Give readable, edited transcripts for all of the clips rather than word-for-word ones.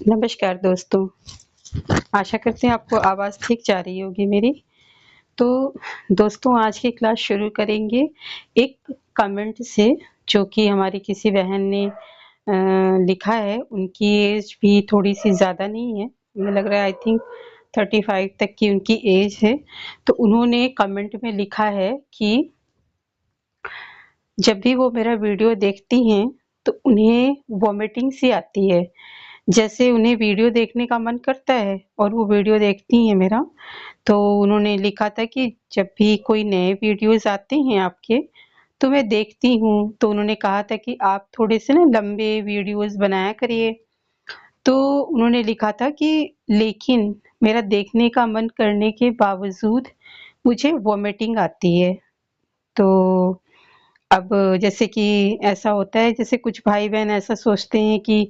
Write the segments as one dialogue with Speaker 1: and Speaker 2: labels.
Speaker 1: नमस्कार दोस्तों, आशा करते हैं आपको आवाज़ ठीक जा रही होगी मेरी। तो दोस्तों आज की क्लास शुरू करेंगे एक कमेंट से जो कि हमारी किसी बहन ने लिखा है। उनकी एज भी थोड़ी-सी ज़्यादा नहीं है, हमें लग रहा है आई थिंक 35 तक की उनकी एज है। तो उन्होंने कमेंट में लिखा है कि जब भी वो मेरा वीडियो देखती हैं, तो उन्हें वॉमिटिंग सी आती है। जैसे उन्हें वीडियो देखने का मन करता है और वो वीडियो देखती हैं मेरा, तो उन्होंने लिखा था कि जब भी कोई नए वीडियोज़ आते हैं आपके, तो मैं देखती हूँ। तो उन्होंने कहा था कि आप थोड़े से ना लंबे वीडियोज़ बनाया करिए। तो उन्होंने लिखा था कि लेकिन मेरा देखने का मन करने के बावजूद मुझे वॉमिटिंग आती है। तो अब जैसे कि ऐसा होता है, जैसे कुछ भाई-बहन ऐसा सोचते हैं कि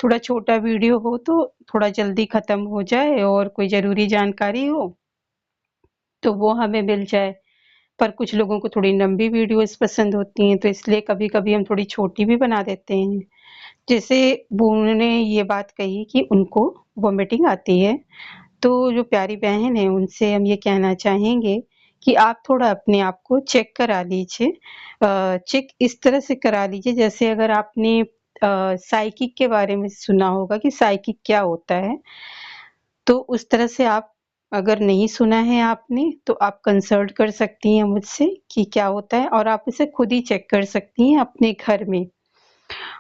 Speaker 1: थोड़ा छोटा वीडियो हो तो थोड़ा जल्दी ख़त्म हो जाए और कोई ज़रूरी जानकारी हो, तो वो हमें मिल जाए। पर कुछ लोगों को थोड़ी लंबी वीडियोज़ पसंद होती हैं, तो इसलिए कभी-कभी हम थोड़ी छोटी भी बना देते हैं। जैसे वो उन्होंने ये बात कही कि उनको वॉमिटिंग आती है, तो जो प्यारी बहन है उनसे हम ये कहना चाहेंगे कि आप थोड़ा अपने आप को चेक करा लीजिए। चेक इस तरह से करा लीजिए जैसे अगर आपने साइकिक के बारे में सुना होगा कि साइकिक क्या होता है, तो उस तरह से आप अगर नहीं सुना है आपने तो आप कंसल्ट कर सकती हैं मुझसे कि क्या होता है और आप इसे खुद ही चेक कर सकती हैं अपने घर में।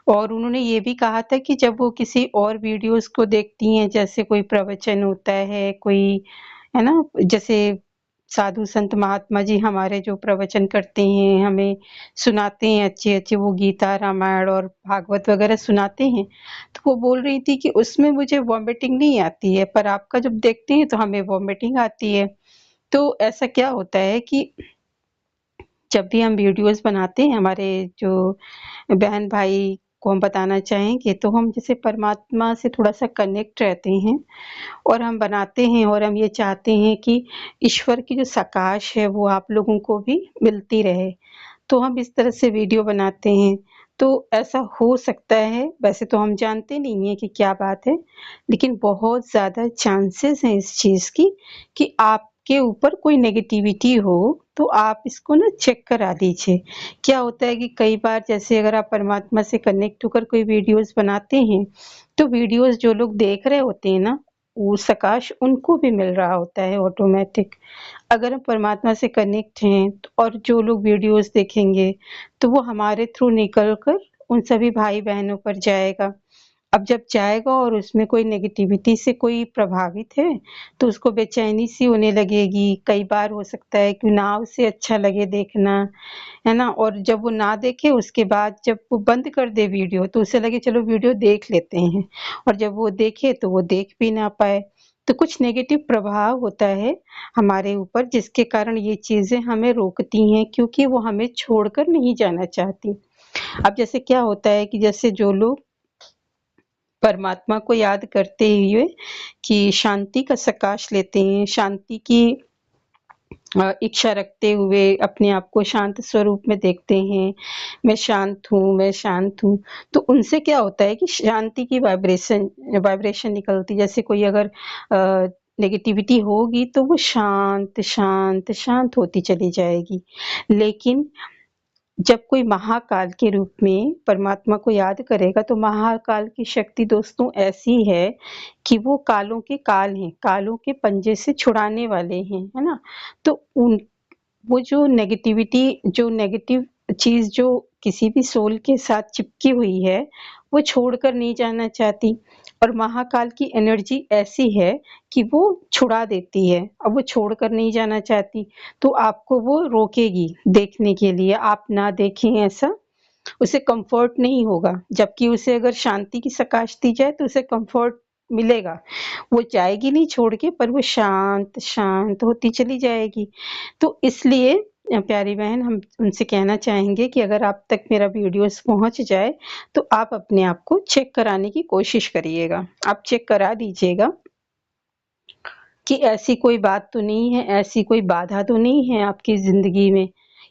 Speaker 1: और उन्होंने ये भी कहा था कि जब वो किसी और वीडियोज़ को देखती हैं, जैसे कोई प्रवचन होता है, कोई है ना? जैसे साधु संत महात्मा जी हमारे जो प्रवचन करते हैं, हमें सुनाते हैं अच्छे-अच्छे, वो गीता, रामायण और भागवत वगैरह सुनाते हैं। तो वो बोल रही थी कि उसमें मुझे वॉमिटिंग नहीं आती है, पर आपका जब देखते हैं तो हमें वॉमिटिंग आती है। तो ऐसा क्या होता है कि जब भी हम वीडियोज़ बनाते हैं, हमारे जो बहन-भाई को हम बताना चाहेंगे, तो हम जैसे परमात्मा से थोड़ा-सा कनेक्ट रहते हैं और हम बनाते हैं और हम ये चाहते हैं कि ईश्वर की जो प्रकाश है, वो आप लोगों को भी मिलती रहे। तो हम इस तरह से वीडियो बनाते हैं। तो ऐसा हो सकता है, वैसे तो हम जानते नहीं हैं कि क्या बात है, लेकिन बहुत ज़्यादा चांसेस हैं इस चीज़ की कि आपके ऊपर कोई नेगेटिविटी हो, तो आप इसको ना चेक करा लीजिए। क्या होता है कि कई बार जैसे अगर आप परमात्मा से कनेक्ट होकर कोई वीडियोज़ बनाते हैं, तो वीडियोज़ जो लोग देख रहे होते हैं ना, वो प्रकाश उनको भी मिल रहा होता है ऑटोमैटिक। अगर हम परमात्मा से कनेक्ट हैं और जो लोग वीडियोज़ देखेंगे, तो वो हमारे थ्रू निकल कर उन सभी भाई-बहनों पर जाएगा। अब जब जाएगा और उसमें कोई नेगेटिविटी से कोई प्रभावित है, तो उसको बेचैनी-सी होने लगेगी। कई बार हो सकता है कि ना उसे अच्छा लगे देखना, है ना? और जब वो ना देखे उसके बाद जब वो बंद कर दे वीडियो, तो उसे लगे चलो वीडियो देख लेते हैं और जब वो देखे तो वो देख भी ना पाए। तो कुछ नेगेटिव प्रभाव होता है हमारे ऊपर जिसके कारण ये चीज़ें हमें रोकती हैं क्योंकि वो हमें छोड़कर नहीं जाना चाहती। अब जैसे क्या होता है कि जैसे जो लोग परमात्मा को याद करते हुए कि शांति का प्रकाश लेते हैं, शांति की इच्छा रखते हुए अपने आप को शांत स्वरूप में देखते हैं, मैं शांत हूँ, मैं शांत हूँ। तो उनसे क्या होता है कि शांति की वाइब्रेशन वाइब्रेशन निकलती है। जैसे कोई अगर नेगेटिविटी होगी तो वो शांत, शांत, शांत होती चली जाएगी। लेकिन जब कोई महाकाल के रूप में परमात्मा को याद करेगा तो महाकाल की शक्ति दोस्तों ऐसी है कि वो कालों के काल हैं, कालों के पंजे से छुड़ाने वाले हैं, है ना? तो उन वो जो नेगेटिविटी जो नेगेटिव चीज़ जो किसी भी सोल के साथ चिपकी हुई है, वो छोड़कर नहीं जाना चाहती और महाकाल की एनर्जी ऐसी है कि वो छुड़ा देती है। अब वो छोड़कर नहीं जाना चाहती, तो आपको वो रोकेगी देखने के लिए, आप ना देखें ऐसा, उसे कम्फ़र्ट नहीं होगा। जबकि उसे अगर शांति की प्रकाश दी जाए तो उसे कम्फ़र्ट मिलेगा। वो जाएगी नहीं छोड़ के पर वो शांत, शांत होती चली जाएगी। तो इसलिए प्यारी बहन हम उनसे कहना चाहेंगे कि अगर आप तक मेरा वीडियोज़ पहुँच जाए, तो आप अपने आप को चेक कराने की कोशिश करिएगा। आप चेक करा लीजिएगा कि ऐसी कोई बात तो नहीं है, ऐसी कोई बाधा तो नहीं है आपकी ज़िंदगी में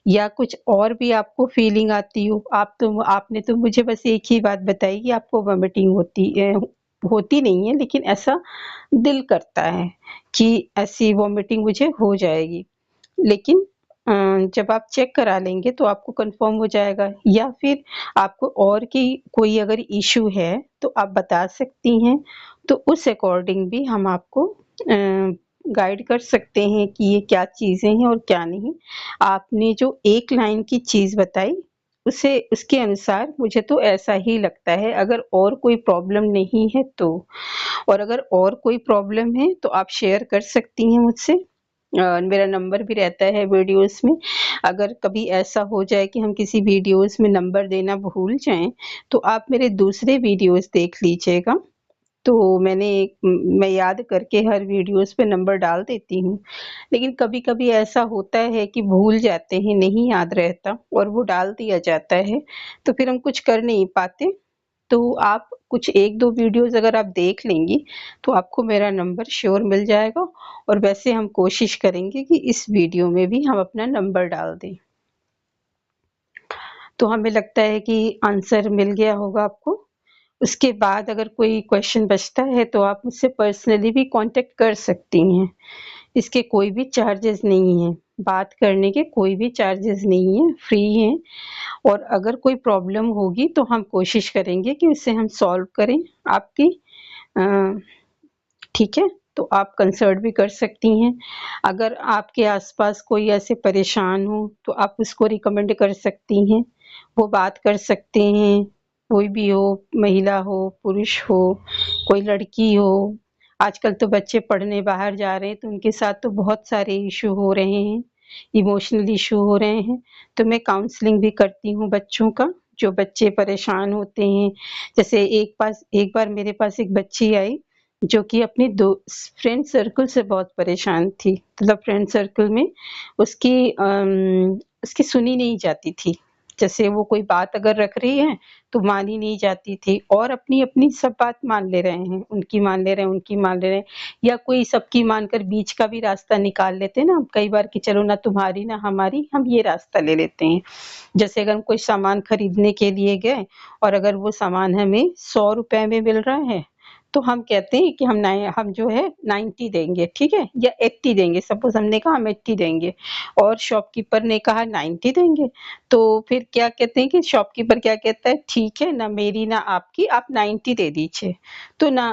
Speaker 1: या कुछ और भी आपको फ़ीलिंग आती हो। आपने तो मुझे बस एक ही बात बताई कि आपको वॉमिटिंग होती है होती नहीं है, लेकिन ऐसा दिल करता है कि ऐसी वॉमिटिंग मुझे हो जाएगी। लेकिन जब आप चेक करा लेंगे तो आपको कंफर्म हो जाएगा, या फिर आपको और की कोई अगर इश्यू है तो आप बता सकती हैं, तो उस अकॉर्डिंग भी हम आपको गाइड कर सकते हैं कि ये क्या चीज़ें हैं और क्या नहीं। आपने जो एक लाइन की चीज़ बताई, उसे उसके अनुसार मुझे तो ऐसा ही लगता है, अगर और कोई प्रॉब्लम नहीं है तो। और अगर और कोई प्रॉब्लम है तो आप शेयर कर सकती हैं मुझसे। मेरा नंबर भी रहता है वीडियोज़ में। अगर कभी ऐसा हो जाए कि हम किसी वीडियोज़ में नंबर देना भूल जाएँ, तो आप मेरे दूसरे वीडियोज़ देख लीजिएगा। तो मैं याद करके हर वीडियोज़ पे नंबर डाल देती हूँ। लेकिन कभी-कभी ऐसा होता है कि भूल जाते हैं, नहीं याद रहता और वो डाल दिया जाता है, तो फिर हम कुछ कर नहीं पाते। तो आप कुछ 1-2 वीडियोज़ अगर आप देख लेंगी, तो आपको मेरा नंबर श्योर मिल जाएगा, और वैसे हम कोशिश करेंगे कि इस वीडियो में भी हम अपना नंबर डाल दें। तो हमें लगता है कि आंसर मिल गया होगा आपको। उसके बाद अगर कोई क्वेश्चन बचता है तो आप मुझसे पर्सनली भी कॉन्टैक्ट कर सकती हैं। इसके कोई भी चार्जेस नहीं हैं, बात करने के कोई भी चार्जेस नहीं हैं, फ्री हैं। और अगर कोई प्रॉब्लम होगी तो हम कोशिश करेंगे कि उसे हम सॉल्व करें आपकी। अ, ठीक है? तो आप कंसल्ट भी कर सकती हैं। अगर आपके आस-पास कोई ऐसे परेशान हो तो आप उसको रिकमेंड कर सकती हैं। वो बात कर सकते हैं, कोई भी हो, महिला हो, पुरुष हो, कोई लड़की हो। आजकल तो बच्चे पढ़ने बाहर जा रहे हैं तो उनके साथ तो बहुत सारे इश्यू हो रहे हैं, इमोशनल इश्यू हो रहे हैं। तो मैं काउंसलिंग भी करती हूँ बच्चों का, जो बच्चे परेशान होते हैं। जैसे एक बार मेरे पास एक बच्ची आई जो कि अपने दो फ्रेंड सर्कल से बहुत परेशान थी। मतलब फ्रेंड सर्कल में उसकी सुनी नहीं जाती थी। जैसे वो कोई बात अगर रख रही है तो मानी नहीं जाती थी, और अपनी-अपनी सब बात मान ले रहे हैं, उनकी मान ले रहे हैं, उनकी मान ले रहे हैं, या कोई सबकी मानकर बीच का भी रास्ता निकाल लेते हैं ना कई बार कि चलो ना तुम्हारी ना हमारी, हम ये रास्ता ले लेते हैं। जैसे अगर हम कोई सामान खरीदने के लिए गए और अगर वो सामान हमें ₹100 में मिल रहा है, तो हम कहते हैं कि हम जो है 90 देंगे, ठीक है? या 80 देंगे, सपोज़ हमने कहा हम 80 देंगे और शॉपकीपर ने कहा 90 देंगे, तो फिर क्या कहते हैं कि शॉपकीपर क्या कहता है, ठीक है, ना मेरी ना आपकी, आप 90 दे दीजिए। तो ना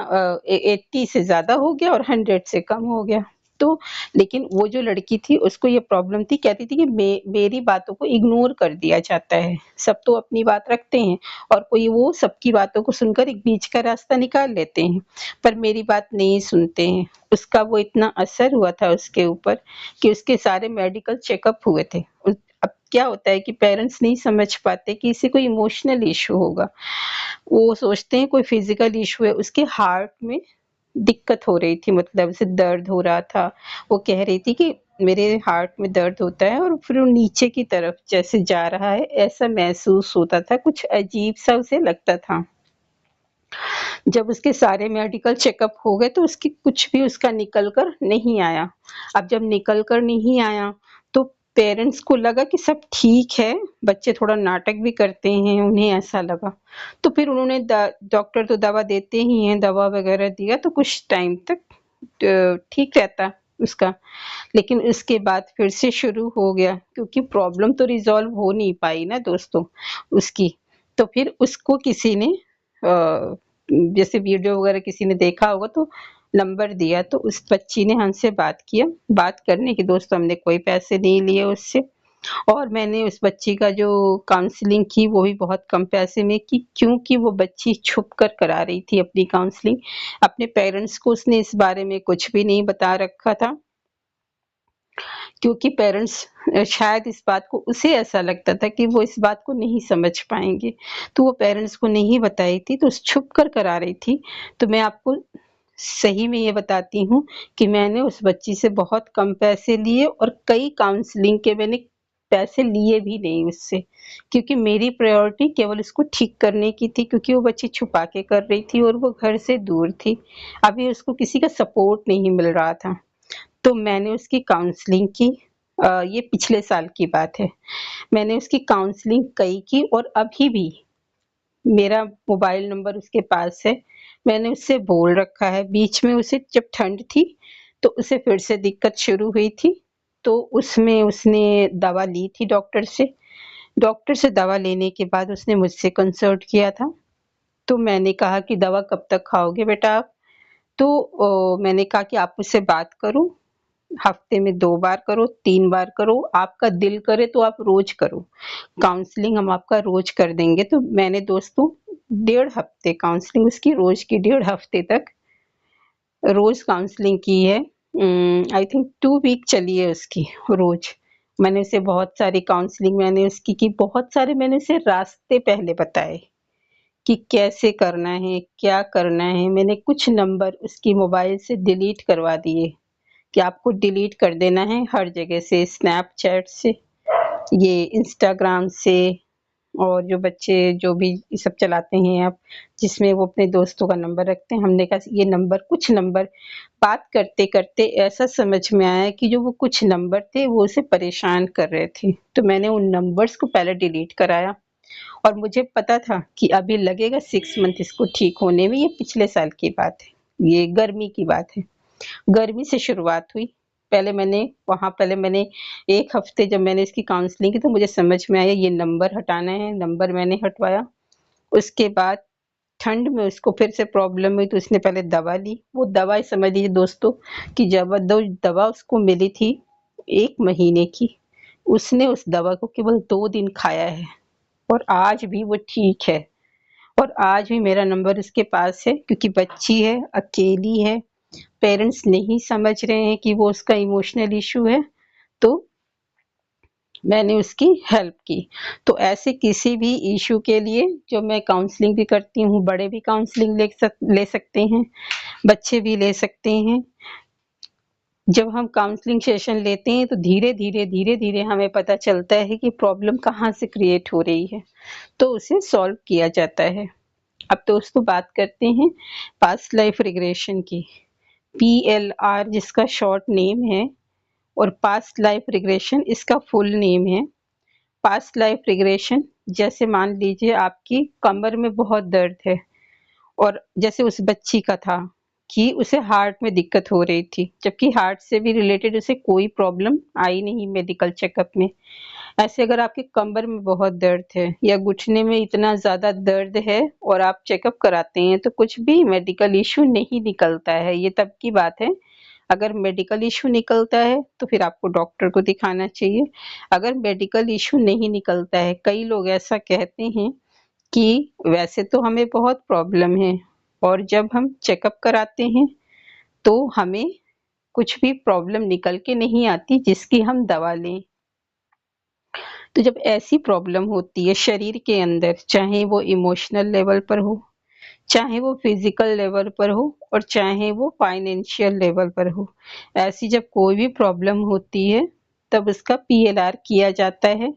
Speaker 1: 80 से ज़्यादा हो गया और 100 से कम हो गया। तो लेकिन वो जो लड़की थी उसको ये प्रॉब्लम थी, कहती थी कि मेरी बातों को इग्नोर कर दिया जाता है। सब तो अपनी बात रखते हैं और कोई वो सबकी बातों को सुनकर एक बीच का रास्ता निकाल लेते हैं, पर मेरी बात नहीं सुनते हैं। उसका वो इतना असर हुआ था उसके ऊपर कि उसके सारे मेडिकल चेकअप हुए थे। अब क्या होता है कि पेरेंट्स नहीं समझ पाते कि इसे कोई इमोशनल इश्यू होगा। वो सोचते हैं कोई फिज़िकल इश्यू है, उसके हार्ट में दिक्कत हो रही थी, मतलब उसे दर्द हो रहा था। वो कह रही थी कि मेरे हार्ट में दर्द होता है और फिर वो नीचे की तरफ जैसे जा रहा है, ऐसा महसूस होता था, कुछ अजीब-सा उसे लगता था। जब उसके सारे मेडिकल चेकअप हो गए तो उसकी कुछ भी उसका निकल कर नहीं आया। अब जब निकल कर नहीं आया तो पेरेंट्स को लगा कि सब ठीक है, बच्चे थोड़ा नाटक भी करते हैं, उन्हें ऐसा लगा। तो फिर उन्होंने द डॉक्टर तो दवा देते ही हैं, दवा वगैरह दिया तो कुछ टाइम तक ठीक रहता उसका। लेकिन उसके बाद फिर से शुरू हो गया, क्योंकि प्रॉब्लम तो रिज़ॉल्व हो नहीं पाई ना दोस्तों उसकी। तो फिर उसको किसी ने जैसे वीडियो वगैरह किसी ने देखा होगा तो नंबर दिया, तो उस बच्ची ने हमसे बात किया। बात करने के दोस्तों हमने कोई पैसे नहीं लिए उससे, और मैंने उस बच्ची का जो काउंसलिंग की वो भी बहुत कम पैसे में की, क्योंकि वो बच्ची छुप कर करा रही थी अपनी काउंसलिंग। अपने पेरेंट्स को उसने इस बारे में कुछ भी नहीं बता रखा था, क्योंकि पेरेंट्स शायद इस बात को, उसे ऐसा लगता था कि वो इस बात को नहीं समझ पाएँगे, तो वो पेरेंट्स को नहीं बताई थी, तो छुप कर करा रही थी। तो मैं आपको सही में ये बताती हूँ कि मैंने उस बच्ची से बहुत कम पैसे लिए और कई काउंसलिंग के मैंने पैसे लिए भी नहीं उससे, क्योंकि मेरी प्रायोरिटी केवल उसको ठीक करने की थी, क्योंकि वो बच्ची छुपा के कर रही थी और वो घर से दूर थी। अभी उसको किसी का सपोर्ट नहीं मिल रहा था। तो मैंने उसकी काउंसलिंग की, ये पिछले साल की बात है। मैंने उसकी काउंसलिंग कई की और अभी भी मेरा मोबाइल नंबर उसके पास है। मैंने उससे बोल रखा है। बीच में उसे जब ठंड थी तो उसे फिर से दिक्कत शुरू हुई थी, तो उसमें उसने दवा ली थी डॉक्टर से। डॉक्टर से दवा लेने के बाद उसने मुझसे कंसल्ट किया था। तो मैंने कहा कि दवा कब तक खाओगे बेटा आप? तो मैंने कहा कि आप मुझसे बात करो, हफ्ते में 2 बार करो, 3 बार करो, आपका दिल करे तो आप रोज करो। काउंसलिंग हम आपका रोज कर देंगे। तो मैंने दोस्तों 1.5 हफ्ते काउंसलिंग उसकी रोज की 1.5 हफ्ते तक रोज काउंसलिंग की है। आई थिंक 2 वीक चली है उसकी रोज। मैंने उसे बहुत सारी काउंसलिंग मैंने उसकी की, बहुत सारे मैंने उसे रास्ते पहले बताए कि कैसे करना है, क्या करना है। मैंने कुछ नंबर उसकी मोबाइल से डिलीट करवा दिए कि आपको डिलीट कर देना है हर जगह से, स्नैपचैट से, ये इंस्टाग्राम से, और जो बच्चे जो भी ये सब चलाते हैं ऐप जिसमें वो अपने दोस्तों का नंबर रखते हैं। हमने कहा ये नंबर, कुछ नंबर बात करते करते ऐसा समझ में आया कि जो वो कुछ नंबर थे वो उसे परेशान कर रहे थे, तो मैंने उन नंबर्स को पहले डिलीट कराया। और मुझे पता था कि अभी लगेगा 6 मंथ इसको ठीक होने में। ये पिछले साल की बात है, ये गर्मी की बात है। गर्मी से शुरुआत हुई। पहले मैंने 1 हफ्ते जब मैंने इसकी काउंसलिंग की तो मुझे समझ में आया ये नंबर हटाना है। नंबर मैंने हटवाया। उसके बाद ठंड में उसको फिर से प्रॉब्लम हुई तो उसने पहले दवा ली। वो दवा समझ लीजिए दोस्तों कि जबरदस्त दवा उसको मिली थी 1 महीने की। उसने उस दवा को केवल 2 दिन खाया है और आज भी वो ठीक है। और आज भी मेरा नंबर उसके पास है, क्योंकि बच्ची है, अकेली है, पेरेंट्स नहीं समझ रहे हैं कि वो उसका इमोशनल इशू है, तो मैंने उसकी हेल्प की। तो ऐसे किसी भी इशू के लिए जो मैं काउंसलिंग भी करती हूँ, बड़े भी काउंसलिंग ले सकते हैं, बच्चे भी ले सकते हैं। जब हम काउंसलिंग सेशन लेते हैं तो धीरे-धीरे हमें पता चलता है कि प्रॉब्लम कहाँ से क्रिएट हो रही है, तो उसे सॉल्व किया जाता है। अब दोस्तों बात करते हैं पास्ट लाइफ रिग्रेशन की। PLR जिसका शॉर्ट नेम है, और पास्ट लाइफ रिग्रेशन इसका फुल नेम है। पास्ट लाइफ रिग्रेशन, जैसे मान लीजिए आपकी कमर में बहुत दर्द है, और जैसे उस बच्ची का था कि उसे हार्ट में दिक्कत हो रही थी, जबकि हार्ट से भी रिलेटेड उसे कोई प्रॉब्लम आई नहीं मेडिकल चेकअप में। ऐसे अगर आपके कमर में बहुत दर्द है या घुटने में इतना ज़्यादा दर्द है और आप चेकअप कराते हैं तो कुछ भी मेडिकल इश्यू नहीं निकलता है। ये तब की बात है। अगर मेडिकल इश्यू निकलता है तो फिर आपको डॉक्टर को दिखाना चाहिए। अगर मेडिकल इश्यू नहीं निकलता है, कई लोग ऐसा कहते हैं कि वैसे तो हमें बहुत प्रॉब्लम है, और जब हम चेकअप कराते हैं तो हमें कुछ भी प्रॉब्लम निकल के नहीं आती जिसकी हम दवा लें। तो जब ऐसी प्रॉब्लम होती है शरीर के अंदर, चाहे वो इमोशनल लेवल पर हो, चाहे वो फिजिकल लेवल पर हो, और चाहे वो फाइनेंशियल लेवल पर हो, ऐसी जब कोई भी प्रॉब्लम होती है तब उसका PLR किया जाता है।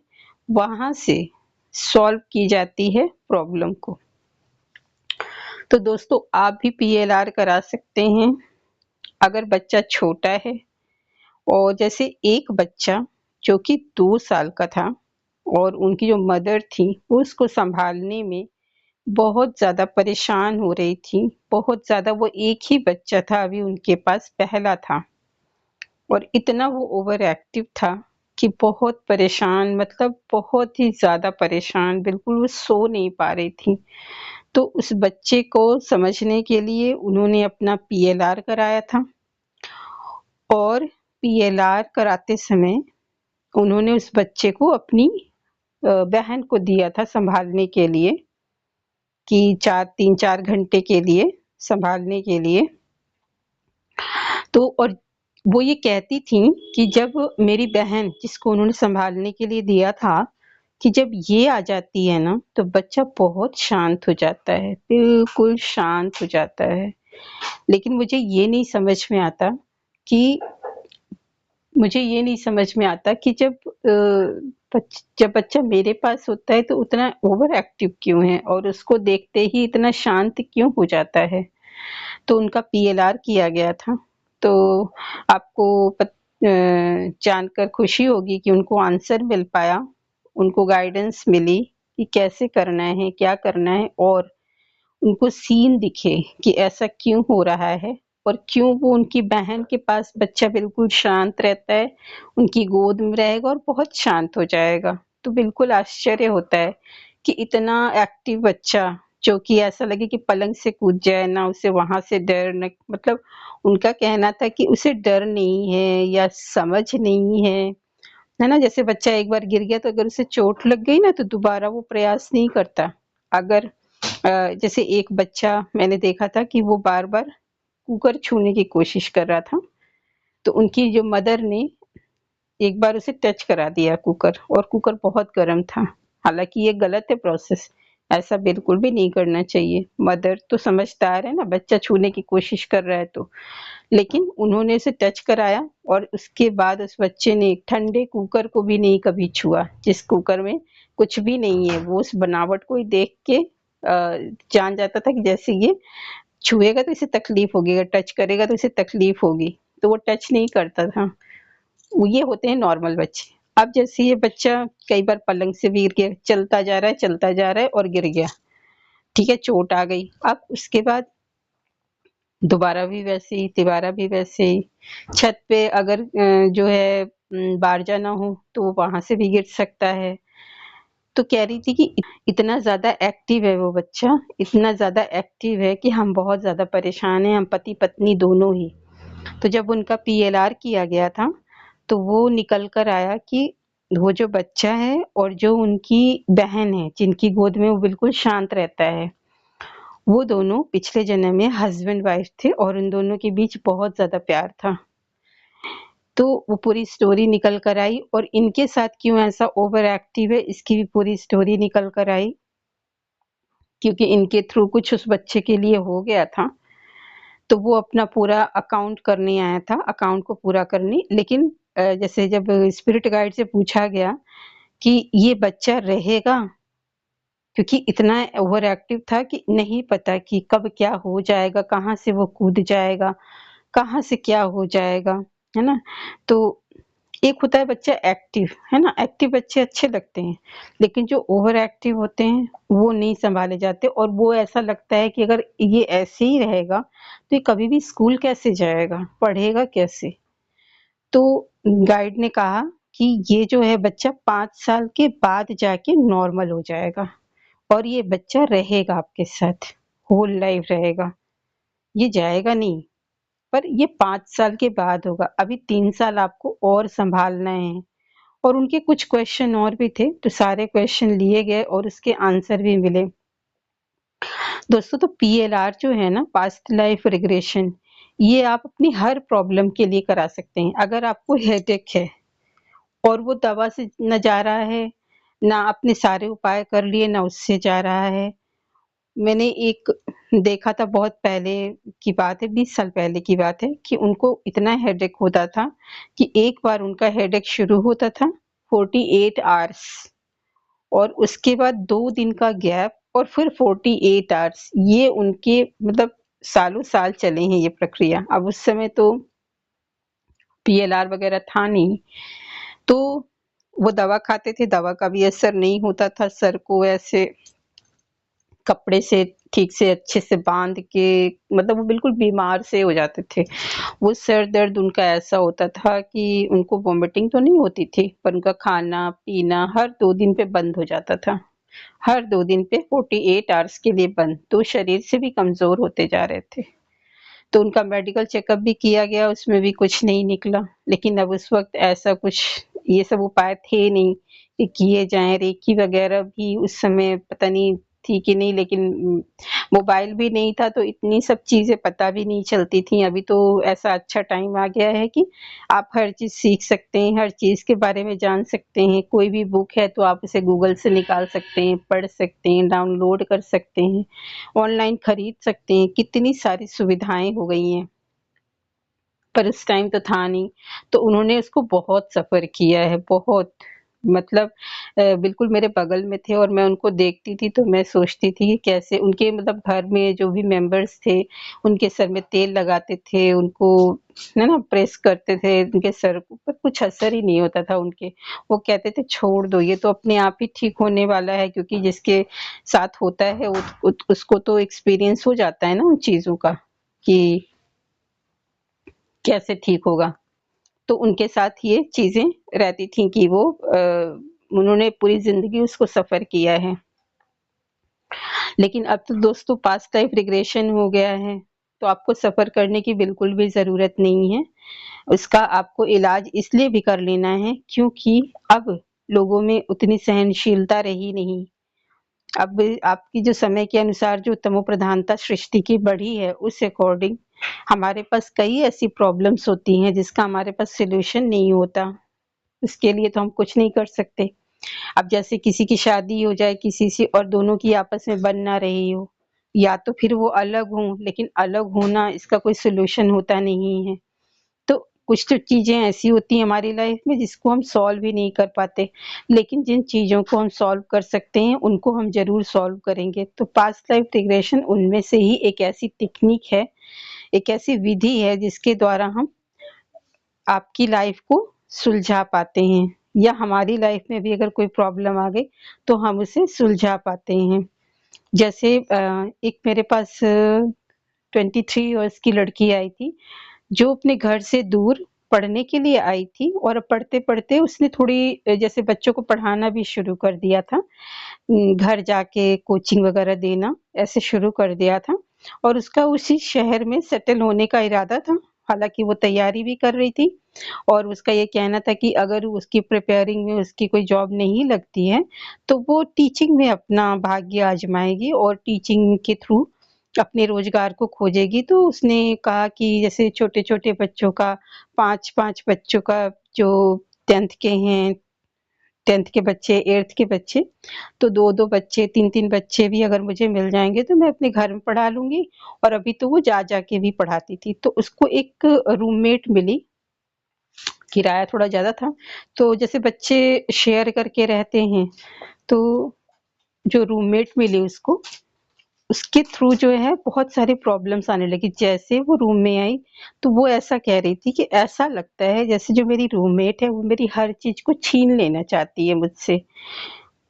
Speaker 1: वहां से सॉल्व की जाती है प्रॉब्लम को। तो दोस्तों आप भी PLR करा सकते हैं अगर बच्चा छोटा है। और जैसे एक बच्चा जो कि 2 साल का था, और उनकी जो मदर थी वो उसको संभालने में बहुत ज़्यादा परेशान हो रही थी, बहुत ज़्यादा। वो एक ही बच्चा था अभी उनके पास, पहला था, और इतना वो ओवर एक्टिव था कि बहुत परेशान, मतलब बहुत ही ज़्यादा परेशान, बिल्कुल वो सो नहीं पा रही थी। तो उस बच्चे को समझने के लिए उन्होंने अपना PLR कराया था, और PLR कराते समय उन्होंने उस बच्चे को अपनी बहन को दिया था संभालने के लिए, कि 3-4 घंटे के लिए संभालने के लिए। तो और वो ये कहती थी कि जब मेरी बहन, जिसको उन्होंने संभालने के लिए दिया था, कि जब ये आ जाती है ना तो बच्चा बहुत शांत हो जाता है, बिल्कुल शांत हो जाता है। लेकिन कि मुझे ये नहीं समझ में आता कि जब बच्चा मेरे पास होता है तो उतना ओवर एक्टिव क्यों है, और उसको देखते ही इतना शांत क्यों हो जाता है। तो उनका PLR किया गया था। तो आपको जानकर खुशी होगी कि उनको आंसर मिल पाया, उनको गाइडेंस मिली कि कैसे करना है, क्या करना है, और उनको सीन दिखे कि ऐसा क्यों हो रहा है और क्यों वो उनकी बहन के पास बच्चा बिल्कुल शांत रहता है, उनकी गोद में रहेगा और बहुत शांत हो जाएगा। तो बिल्कुल आश्चर्य होता है कि इतना एक्टिव बच्चा, जो कि ऐसा लगे कि पलंग से कूद जाए, ना उसे वहाँ से डर, न मतलब उनका कहना था कि उसे डर नहीं है या समझ नहीं है ना? जैसे बच्चा एक बार गिर गया तो अगर उसे चोट लग गई ना तो दोबारा वो प्रयास नहीं करता। अगर जैसे एक बच्चा मैंने देखा था कि वो बार-बार कुकर छूने की कोशिश कर रहा था, तो उनकी जो मदर ने एक बार उसे टच करा दिया कुकर, और कुकर बहुत गर्म था। हालाँकि ये गलत है प्रोसेस, ऐसा बिल्कुल भी नहीं करना चाहिए। मदर तो समझदार है ना, बच्चा छूने की कोशिश कर रहा है तो। लेकिन उन्होंने उसे टच कराया और उसके बाद उस बच्चे ने ठंडे कुकर को भी नहीं कभी छुआ, जिस कुकर में कुछ भी नहीं है। वो उस बनावट को ही देख के जान जाता था कि जैसे ये छुएगा तो इसे तकलीफ होगी, अगर टच करेगा तो इसे तकलीफ होगी, तो वो टच नहीं करता था। ये होते हैं नॉर्मल बच्चे। अब जैसे ये बच्चा कई बार पलंग से भी गिर गया, चलता जा रहा है और गिर गया, ठीक है, चोट आ गई। अब उसके बाद दोबारा भी वैसे ही, तिबारा भी वैसे ही। छत पे अगर जो है बार जाना हो तो वहाँ से भी गिर सकता है। तो कह रही थी कि इतना ज़्यादा एक्टिव है वो बच्चा, इतना ज़्यादा एक्टिव है कि हम बहुत ज़्यादा परेशान हैं, हम पति-पत्नी दोनों ही। तो जब उनका पीएलआर किया गया था, तो वो निकल कर आया कि वो जो बच्चा है और जो उनकी बहन है, जिनकी गोद में वो बिल्कुल शांत रहता है, वो दोनों पिछले जन्म में हस्बैंड वाइफ थे और उन दोनों के बीच बहुत ज़्यादा प्यार था। तो वो पूरी स्टोरी निकल कर आई और इनके साथ क्यों ऐसा ओवर एक्टिव है, इसकी भी पूरी स्टोरी निकल कर आई, क्योंकि इनके थ्रू कुछ उस बच्चे के लिए हो गया था। तो वो अपना पूरा अकाउंट करने आया था, अकाउंट को पूरा करने, लेकिन जैसे जब स्पिरिट गाइड से पूछा गया कि ये बच्चा रहेगा, क्योंकि इतना ओवर एक्टिव था कि नहीं पता कि कब क्या हो जाएगा, कहाँ से वो कूद जाएगा, कहाँ से क्या हो जाएगा, है ना? तो एक होता है बच्चा एक्टिव, है ना? एक्टिव बच्चे अच्छे लगते हैं, लेकिन जो ओवर एक्टिव होते हैं, वो नहीं सँभाले जाते और वो ऐसा लगता है कि अगर ये ऐसे ही रहेगा, तो ये कभी भी स्कूल कैसे जाएगा, पढ़ेगा कैसे? तो गाइड ने कहा कि ये जो है बच्चा 5 साल के बाद जाके नॉर्मल हो जाएगा और ये बच्चा रहेगा आपके साथ, होल लाइफ रहेगा, ये जाएगा नहीं। पर ये 5 साल के बाद होगा, अभी 3 साल आपको और सँभालना है। और उनके कुछ क्वेश्चन और भी थे, तो सारे क्वेश्चन लिए गए और उसके आंसर भी मिले। दोस्तों, तो पीएलआर जो है ना, पास्ट लाइफ रिग्रेशन, ये आप अपनी हर प्रॉब्लम के लिए करा सकते हैं। अगर आपको हेडेक है और वो दवा से न जा रहा है, ना आपने सारे उपाय कर लिए, ना उससे जा रहा है। मैंने एक देखा था, बहुत पहले की बात है, 20 साल पहले की बात है, कि उनको इतना हेडेक होता था कि एक बार उनका हेडेक शुरू होता था 48 आवर्स और उसके बाद 2 दिन का गैप और फिर 48 आवर्स, ये उनके मतलब सालों-साल चले हैं ये प्रक्रिया। अब उस समय तो पीएलआर वगैरह था नहीं, तो वो दवा खाते थे, दवा का भी असर नहीं होता था, सर को ऐसे कपड़े से ठीक से अच्छे से बाँध के, मतलब वो बिल्कुल बीमार से हो जाते थे। वो सर दर्द उनका ऐसा होता था कि उनको वॉमिटिंग तो नहीं होती थी, पर उनका खाना-पीना हर 2 दिन पे बंद हो जाता था। हर 2 दिन पे 48 आवर्स के लिए बंद, तो शरीर से भी कमज़ोर होते जा रहे थे। तो उनका मेडिकल चेकअप भी किया गया, उसमें भी कुछ नहीं निकला। लेकिन अब उस वक़्त ऐसा कुछ ये सब उपाय थे नहीं कि किए जाएँ, रेकी वगैरह भी उस समय पता नहीं थी कि नहीं, लेकिन मोबाइल भी नहीं था तो इतनी सब चीज़ें पता भी नहीं चलती थी। अभी तो ऐसा अच्छा टाइम आ गया है कि आप हर चीज़ सीख सकते हैं, हर चीज़ के बारे में जान सकते हैं। कोई भी बुक है तो आप उसे गूगल से निकाल सकते हैं, पढ़ सकते हैं, डाउनलोड कर सकते हैं, ऑनलाइन खरीद सकते हैं, कितनी सारी सुविधाएँ हो गई हैं। पर उस टाइम तो था नहीं, तो उन्होंने उसको बहुत सफ़र किया है, बहुत। मतलब बिल्कुल मेरे बगल में थे और मैं उनको देखती थी तो मैं सोचती थी कि कैसे उनके मतलब घर में जो भी मेंबर्स थे, उनके सर में तेल लगाते थे, उनको है ना प्रेस करते थे उनके सर को, पर कुछ असर ही नहीं होता था उनके। वो कहते थे छोड़ दो ये तो अपने आप ही ठीक होने वाला है, क्योंकि जिसके साथ होता है उसको तो एक्सपीरियंस हो जाता है ना उन चीज़ों का कि कैसे ठीक होगा। तो उनके साथ ये चीज़ें रहती थी कि वो उन्होंने पूरी ज़िंदगी उसको सफ़र किया है। लेकिन अब तो दोस्तों पास्ट लाइफ रिग्रेशन हो गया है, तो आपको सफ़र करने की बिल्कुल भी ज़रूरत नहीं है। उसका आपको इलाज इसलिए भी कर लेना है क्योंकि अब लोगों में उतनी सहनशीलता रही नहीं। अब आपकी जो समय के अनुसार जो तमोप्रधानता सृष्टि की बढ़ी है, उस अकॉर्डिंग हमारे पास कई ऐसी प्रॉब्लम्स होती हैं जिसका हमारे पास सॉल्यूशन नहीं होता। इसके लिए तो हम कुछ नहीं कर सकते। अब जैसे किसी की शादी हो जाए किसी से और दोनों की आपस में बन ना रही हो, या तो फिर वो अलग हों, लेकिन अलग होना इसका कोई सॉल्यूशन होता नहीं है। तो कुछ तो चीज़ें ऐसी होती हैं हमारी लाइफ में जिसको हम सॉल्व ही नहीं कर पाते, लेकिन जिन चीज़ों को हम सॉल्व कर सकते हैं उनको हम ज़रूर सॉल्व करेंगे। तो पास्ट लाइफ रिग्रेशन उनमें से ही एक ऐसी टेक्निक है, एक ऐसी विधि है जिसके द्वारा हम आपकी लाइफ को सुलझा पाते हैं, या हमारी लाइफ में भी अगर कोई प्रॉब्लम आ गई तो हम उसे सुलझा पाते हैं। जैसे एक मेरे पास 23 इयर्स की लड़की आई थी जो अपने घर से दूर पढ़ने के लिए आई थी, और पढ़ते-पढ़ते उसने थोड़ी जैसे बच्चों को पढ़ाना भी शुरू कर दिया था। घर जाके कोचिंग वगैरह देना ऐसे शुरू कर दिया था, और उसका उसी शहर में सेटल होने का इरादा था। हालाँकि वो तैयारी भी कर रही थी और उसका ये कहना था कि अगर उसकी प्रिपेयरिंग में उसकी कोई जॉब नहीं लगती है, तो वो टीचिंग में अपना भाग्य आज़माएगी और टीचिंग के थ्रू अपने रोज़गार को खोजेगी। तो उसने कहा कि जैसे छोटे-छोटे बच्चों का 5-5 बच्चों का जो 10th के हैं, 10th के बच्चे, 8th के बच्चे, तो 2-2 बच्चे, 3-3 बच्चे भी अगर मुझे मिल जाएँगे तो मैं अपने घर में पढ़ा लूँगी। और अभी तो वो जा-जा के भी पढ़ाती थी। तो उसको एक रूममेट मिली, किराया थोड़ा ज़्यादा था, तो जैसे बच्चे शेयर करके रहते हैं, तो जो रूममेट मिली उसको, उसके थ्रू जो है बहुत सारी प्रॉब्लम्स आने लगी। जैसे वो रूम में आई, तो वो ऐसा कह रही थी कि ऐसा लगता है जैसे जो मेरी रूममेट है, वो मेरी हर चीज़ को छीन लेना चाहती है मुझसे।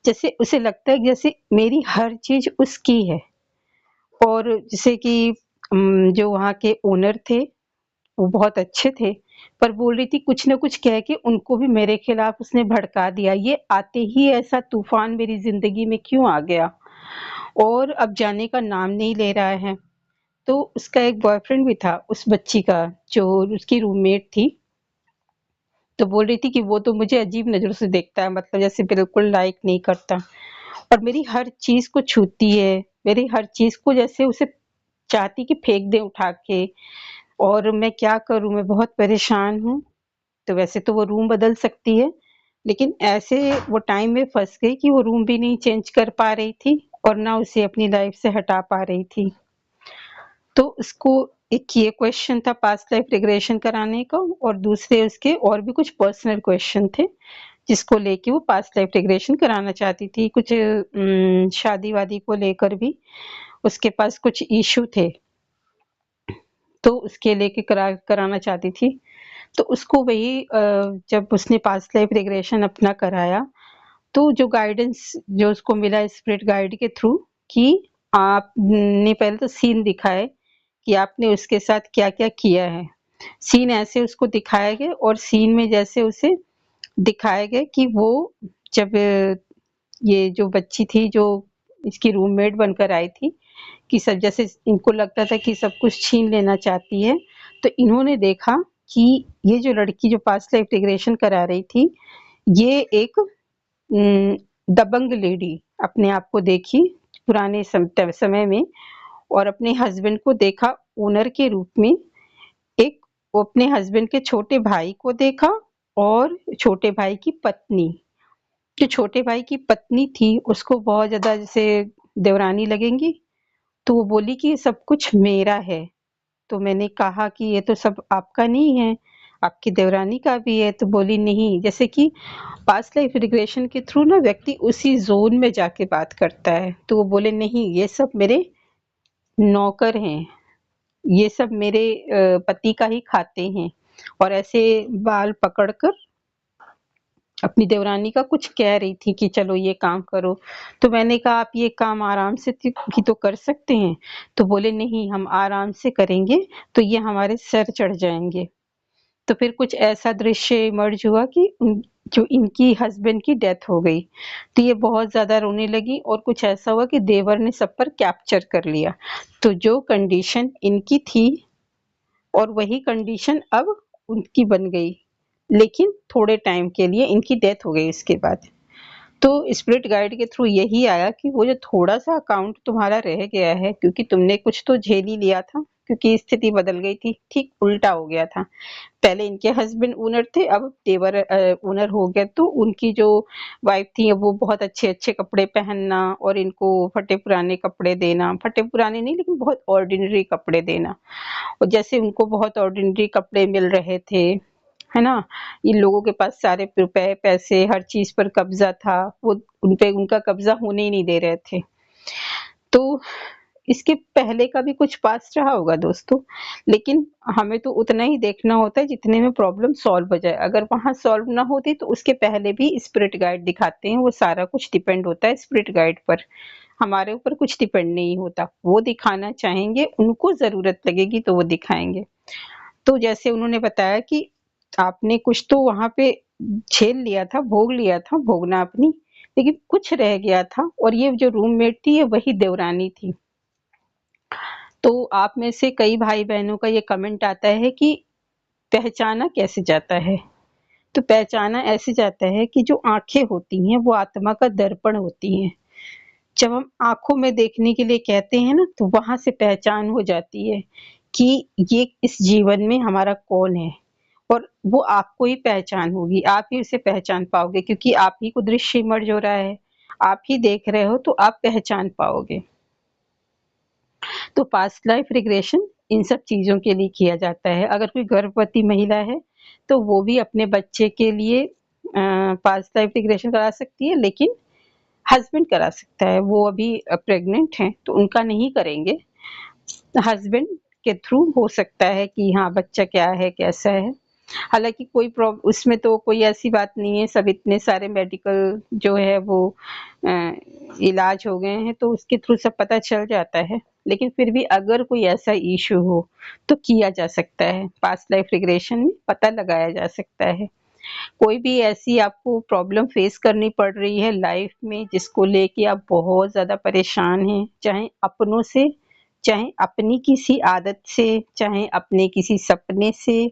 Speaker 1: जैसे उसे लगता है कि जैसे मेरी हर चीज़ उसकी है। और जैसे कि जो वहाँ के ओनर थे, वो बहुत अच्छे थे, पर बोल रही थी कुछ न कुछ कह के उनको भी मेरे खिलाफ उसने भड़का दिया। ये आते ही ऐसा तूफ़ान मेरी ज़िंदगी में क्यों आ गया? और अब जाने का नाम नहीं ले रहा है। तो उसका एक बॉयफ्रेंड भी था उस बच्ची का, जो उसकी रूममेट थी। तो बोल रही थी कि वो तो मुझे अजीब नज़रों से देखता है, मतलब जैसे बिल्कुल लाइक नहीं करता, और मेरी हर चीज़ को छूती है, मेरी हर चीज़ को जैसे उसे चाहती कि फेंक दे उठा के। और मैं क्या करूँ, मैं बहुत परेशान हूँ। तो वैसे तो वो रूम बदल सकती है, लेकिन ऐसे वो टाइम में फँस गई कि वो रूम भी नहीं चेंज कर पा रही थी और ना उसे अपनी लाइफ़ से हटा पा रही थी। तो उसको एक ये क्वेश्चन था पास्ट लाइफ रिग्रेशन कराने का, और दूसरे उसके और भी कुछ पर्सनल क्वेश्चन थे, जिसको लेके वो पास्ट लाइफ रिग्रेशन कराना चाहती थी। कुछ शादी-वादी को लेकर भी उसके पास कुछ इश्यू थे, तो उसके लेके कराना चाहती थी। तो उसको वही जब उसने पास्ट लाइफ रिग्रेशन अपना कराया, तो जो गाइडेंस जो उसको मिला स्पिरिट गाइड के थ्रू, कि आपने पहले तो सीन दिखाए कि आपने उसके साथ क्या-क्या किया है। सीन ऐसे उसको दिखाया गया, और सीन में जैसे उसे दिखाया गया कि वो जब ये जो बच्ची थी जो इसकी रूममेट बनकर आई थी, कि सब जैसे इनको लगता था कि सब कुछ छीन लेना चाहती है, तो इन्होंने देखा कि ये जो लड़की जो पास्ट लाइफ रिग्रेशन करा रही थी, ये एक दबंग लेडी अपने आप को देखी पुराने समय में, और अपने हस्बैंड को देखा ओनर के रूप में। एक वो अपने हस्बैंड के छोटे भाई को देखा, और छोटे भाई की पत्नी, जो छोटे भाई की पत्नी थी उसको बहुत ज़्यादा जैसे देवरानी लगेंगी, तो वो बोली कि ये सब कुछ मेरा है। तो मैंने कहा कि ये तो सब आपका नहीं है, आपकी देवरानी का भी है? तो बोली नहीं। जैसे कि पास्ट लाइफ रिग्रेशन के थ्रू ना व्यक्ति उसी ज़ोन में जाके बात करता है। तो वो बोले नहीं, ये सब मेरे नौकर हैं, ये सब मेरे पति का ही खाते हैं, और ऐसे बाल पकड़कर अपनी देवरानी का कुछ कह रही थी कि चलो ये काम करो। तो मैंने कहा आप ये काम आराम से भी तो कर सकते हैं। तो बोले नहीं, हम आराम से करेंगे तो ये हमारे सर चढ़ जाएंगे। तो फिर कुछ ऐसा दृश्य इमर्ज हुआ कि जो इनकी हस्बैंड की डेथ हो गई। तो ये बहुत ज्यादा रोने लगी, और कुछ ऐसा हुआ कि देवर ने सब पर कैप्चर कर लिया। तो जो कंडीशन इनकी थी और वही कंडीशन अब उनकी बन गई, लेकिन थोड़े टाइम के लिए इनकी डेथ हो गई इसके बाद। तो स्पिरिट गाइड के थ्रू यही आया कि वो जो थोड़ा सा अकाउंट तुम्हारा रह गया है, क्योंकि तुमने कुछ तो झेल ही लिया था, क्योंकि स्थिति बदल गई थी, ठीक उल्टा हो गया था। पहले इनके हस्बैंड ओनर थे, अब देवर ओनर हो गया। तो उनकी जो वाइफ थी वो बहुत अच्छे अच्छे कपड़े पहनना और इनको फटे पुराने कपड़े देना, फटे पुराने नहीं लेकिन बहुत ऑर्डिनरी कपड़े देना। और जैसे उनको बहुत ऑर्डिनरी कपड़े मिल रहे थे, है ना, इन लोगों के पास सारे रुपए पैसे हर चीज पर कब्जा था, वो उनपे उनका कब्जा होने ही नहीं दे रहे थे। तो इसके पहले का भी कुछ पास्ट रहा होगा दोस्तों, लेकिन हमें तो उतना ही देखना होता है जितने में प्रॉब्लम सॉल्व हो जाए। अगर वहां सॉल्व ना होती तो उसके पहले भी स्पिरिट गाइड दिखाते हैं। वो सारा कुछ डिपेंड होता है स्पिरिट गाइड पर, हमारे ऊपर कुछ डिपेंड नहीं होता। वो दिखाना चाहेंगे, उनको जरूरत लगेगी तो वो दिखाएंगे। तो जैसे उन्होंने बताया कि आपने कुछ तो वहां पे झेल लिया था, भोग लिया था, भोगना अपनी, लेकिन कुछ रह गया था, और ये जो रूममेट थी ये वही देवरानी थी। तो आप में से कई भाई बहनों का ये कमेंट आता है कि पहचाना कैसे जाता है? तो पहचाना ऐसे जाता है कि जो आंखें होती हैं वो आत्मा का दर्पण होती हैं। जब हम आंखों में देखने के लिए कहते हैं ना, तो वहां से पहचान हो जाती है कि ये इस जीवन में हमारा कौन है, और वो आपको ही पहचान होगी, आप ही उसे पहचान पाओगे, क्योंकि आप ही को दृश्य इमर्ज हो रहा है, आप ही देख रहे हो, तो आप पहचान पाओगे। तो पास्ट लाइफ रिग्रेशन इन सब चीजों के लिए किया जाता है। अगर कोई गर्भवती महिला है तो वो भी अपने बच्चे के लिए पास्ट लाइफ रिग्रेशन करा सकती है, लेकिन हस्बैंड करा सकता है। वो अभी प्रेग्नेंट हैं तो उनका नहीं करेंगे, हस्बैंड के थ्रू हो सकता है कि हाँ बच्चा क्या है कैसा है। हालांकि कोई उसमें तो कोई ऐसी बात नहीं है, सब इतने सारे मेडिकल जो है वो इलाज हो गए हैं, तो उसके थ्रू सब पता चल जाता है। लेकिन फिर भी अगर कोई ऐसा इशू हो तो किया जा सकता है, पास्ट लाइफ रिग्रेशन में पता लगाया जा सकता है। कोई भी ऐसी आपको प्रॉब्लम फेस करनी पड़ रही है लाइफ में जिसको लेके आप बहुत ज्यादा परेशान हैं, चाहे अपनों से, चाहे अपनी किसी आदत से, चाहे अपने किसी सपने से।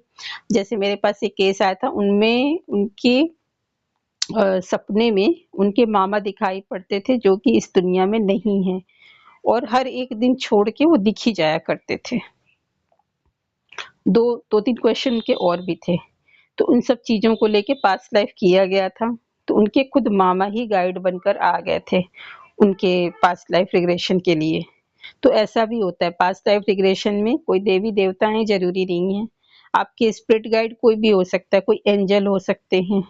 Speaker 1: जैसे मेरे पास एक केस आया था, उनमें उनके सपने में उनके मामा दिखाई पड़ते थे जो कि इस दुनिया में नहीं है, और हर एक दिन छोड़ के वो दिख ही जाया करते थे। दो तीन क्वेश्चन के और भी थे। तो उन सब चीजों को लेके पास्ट लाइफ किया गया था। तो उनके खुद मामा ही गाइड बनकर आ गए थे उनके पास्ट लाइफ रिग्रेशन के लिए। तो ऐसा भी होता है, पास्ट लाइफ रिग्रेशन में कोई देवी देवता है जरूरी नहीं है, आपके स्पिरिट गाइड कोई भी हो सकता है, कोई एंजल हो सकते हैं,